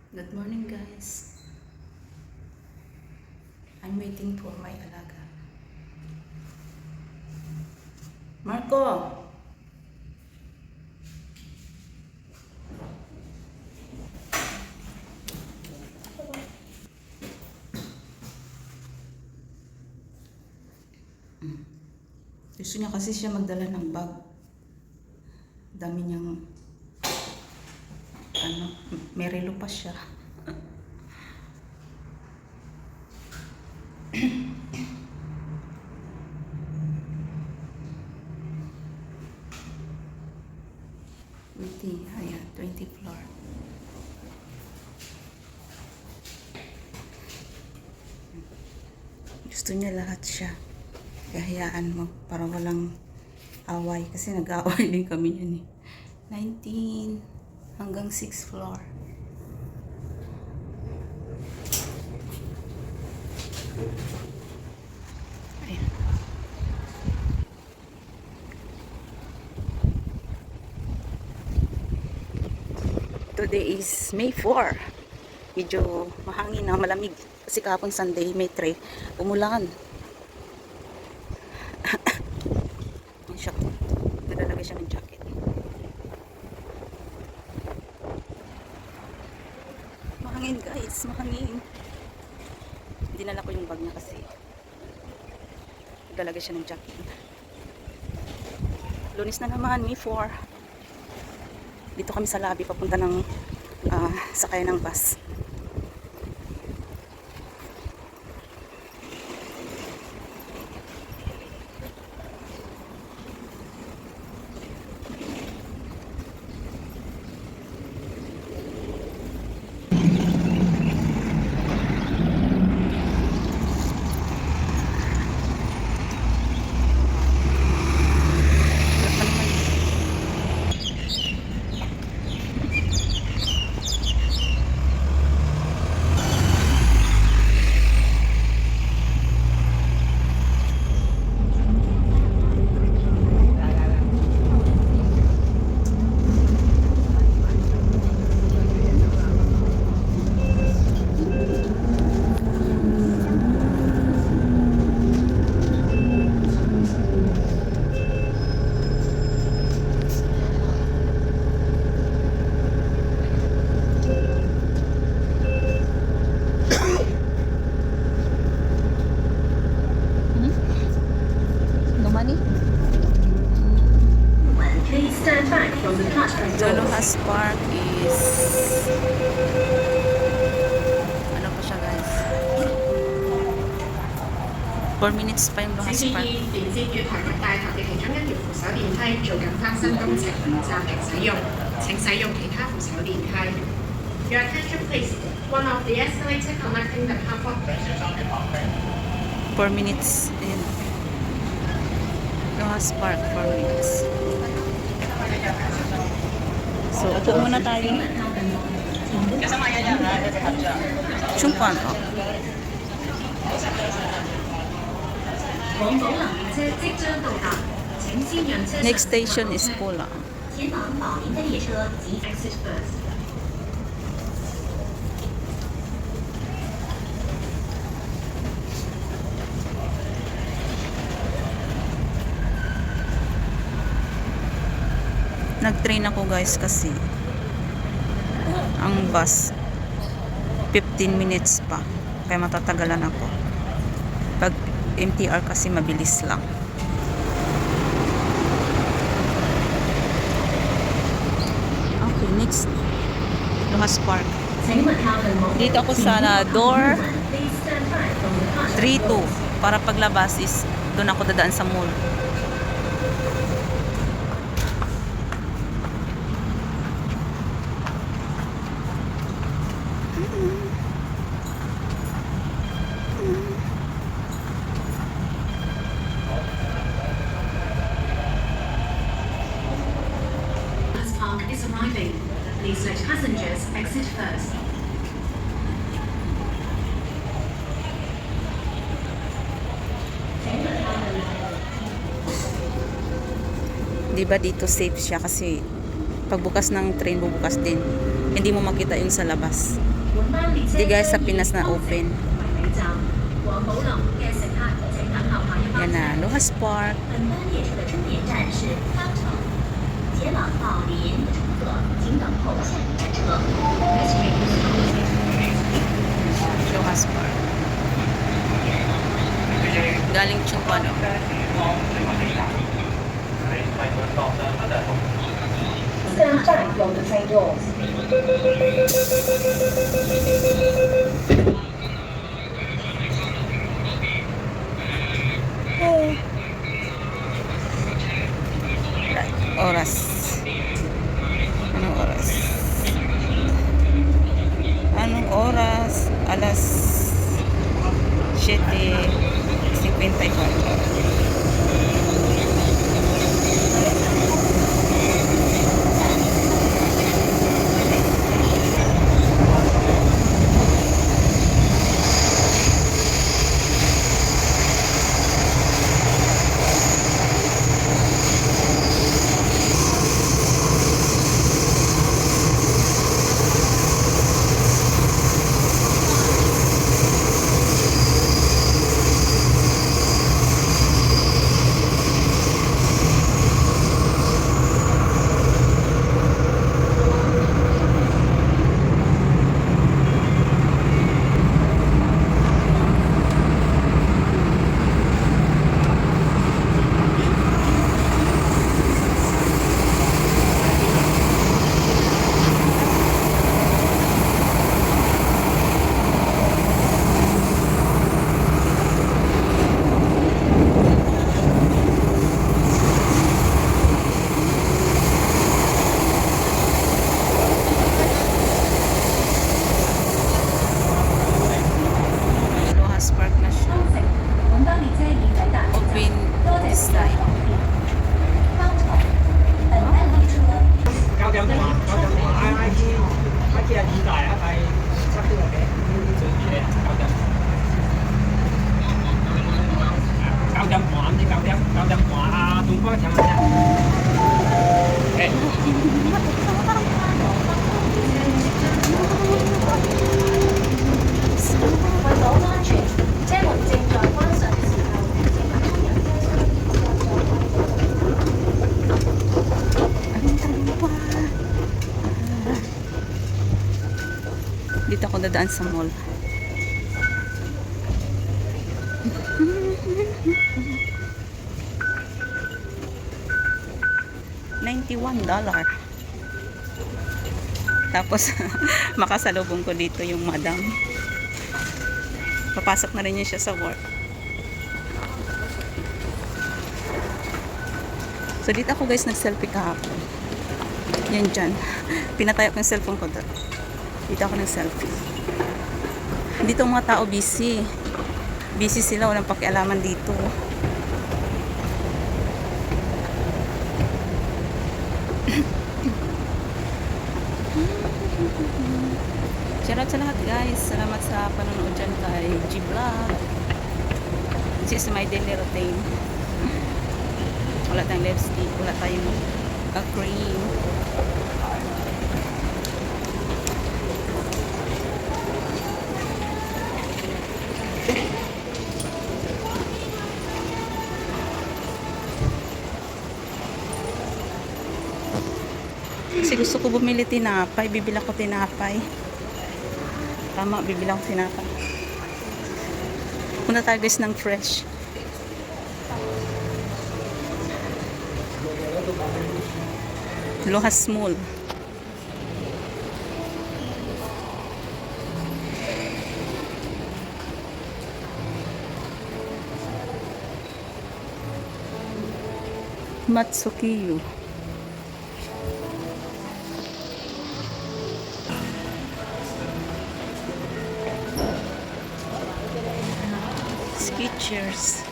Good morning, guys. I'm waiting for my alaga. Marco! Gusto niya kasi siya magdala ng bag. Dami niyang may relo pa siya. Waiting, ayan, 20 floor. Gusto niya lahat siya. Kahayaan mo para walang away. Kasi nag-aaway din kami yan eh. 19 hanggang 6th floor. Ayan. Today is May 4. Medyo mahangin na, malamig. Kasi kahapon Sunday, May 3, umulan. Siya, nalalagay siya ng jacket. Mahangin guys, mahangin. Dinala ko yung bag niya kasi nalalagay siya ng jacket. Lunes na naman, May 4. Dito kami sa lobby papunta ng sakay ng bus. Zolohas Park is ano pa siya guys, 4 minutes pa yung Lohas Park. 連接月台及大堂嘅其中一條扶手電梯做緊翻新工程，暫停使用，請使用其他扶手電梯。Your attention please. One of the escalator connecting the car park. 4 minutes in Lohas Park, 4 minutes. So, upo muna tayo. Chungpan ko. Next station is Pulang. Nag-train ako guys kasi ang bus 15 minutes pa, kaya matatagalan ako. Pag MTR kasi mabilis lang. Okay, next Lohas Park. Dito ako sa door 32 para paglabas is doon ako dadaan sa mall. Is arriving. Please let passengers exit first. Diba dito safe siya kasi pagbukas ng train bubukas din. Hindi mo makita yung sa labas. Di guys, sa Pinas na open. Yan na, Lohas Park. Lohas Park. Galing Chupa, no? 向站有的在用。 Oras. Anong oras? Anong oras? Alas 7:54. Lohas Park na siya. Open this time. 9點半，I T 係2大啊，係7點嘅，最啲咧9點。9點半，唔知9點半啊，東方聽唔聽？誒。 為咗安全，車門正在關上嘅時候，請勿進入車廂。 Dito ako dadaan sa mall. $91. Tapos makasalubong ko dito yung madam. Papasok na rin niya siya sa work. So dito ako guys nag-selfie kahapon. Yan dyan. Pinatayo ko yung cellphone ko doon. Dito ako nag-selfie. Dito mga tao busy. Busy sila, walang pakialaman dito. Shoutout sa lahat guys. Salamat sa panonood dyan kay G-Vlog. This is my daily routine. Wala tayong lipstick, wala tayong cream. Kasi gusto ko bumili tinapay, bibila ko tinapay. Tama, bibila ko tinapay. Punta tayo guys ng fresh. Lohas Mall. Matsukiyo. Skechers.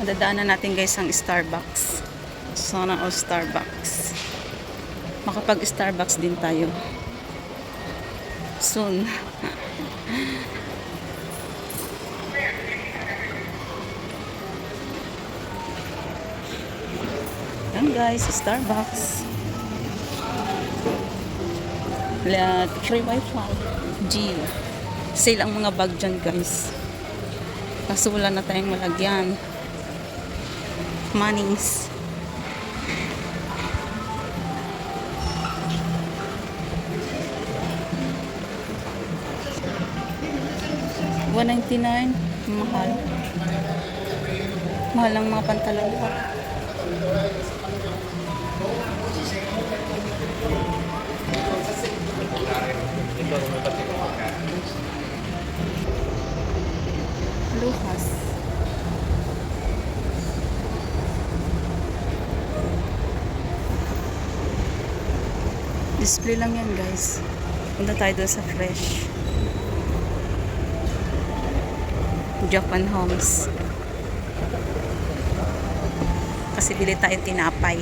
Dadaanan natin guys ang Starbucks. Sana all Starbucks. Makapag Starbucks din tayo. Soon. Yan guys, Starbucks. Free wifi. G. Sale ang mga bag dyan, guys. Kaso wala na tayong malagyan. Manings. $199. Mahal. Mahal ang mga pantalon ko. Lukas. Display lang yan, guys. Punta tayo doon sa Fresh. Japan Homes. Kasi bili tayo tinapay.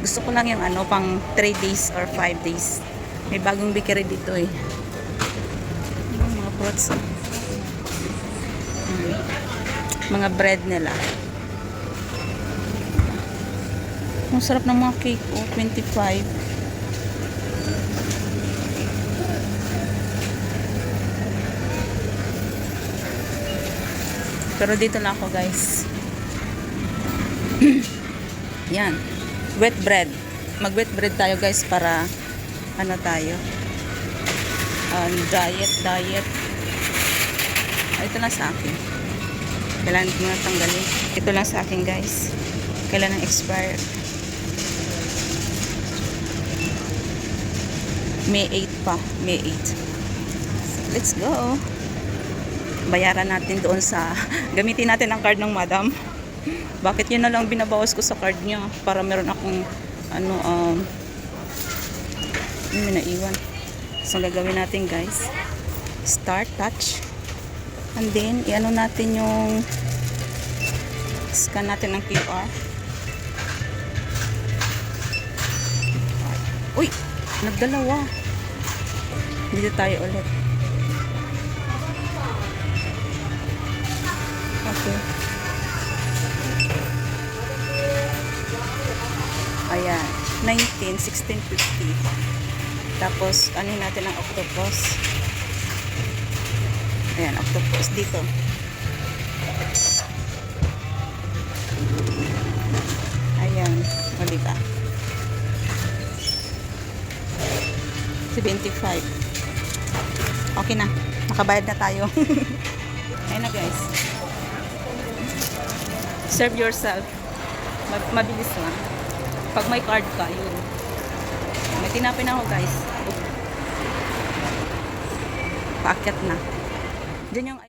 Gusto ko lang yung ano, pang 3 days or 5 days. May bagong bakery dito eh. Mga fruits. Mga bread nila. Ang sarap ng mga cake. Oh, 25. Pero dito lang ako, guys. Yan. Wet bread. Mag-wet bread tayo, guys, para ano tayo? Diet. Ito lang sa akin. Kailangan ko na tanggalin. Ito lang sa akin, guys. Kailan ang expire? May 8 pa. May 8. Let's go. Bayaran natin doon sa gamitin natin ang card ng madam. Bakit yun na lang binabawas ko sa card niya para meron akong ano may naiwan. So gagawin natin, guys, start touch, and then iano natin yung scan natin ng QR. Uy, nagdalawa. Dito tayo ulit. Okay. Ayan. 19, 16.50. Tapos, ano natin ang octopus. Ayan, octopus dito. Ayan. O, diba? 75. Okay na. Nakabayad na tayo. Ayan na, guys. Serve yourself. Mabilis lang. Pag may card ka, yun. May tinapin ako, guys. Paakyat na. Diyan yung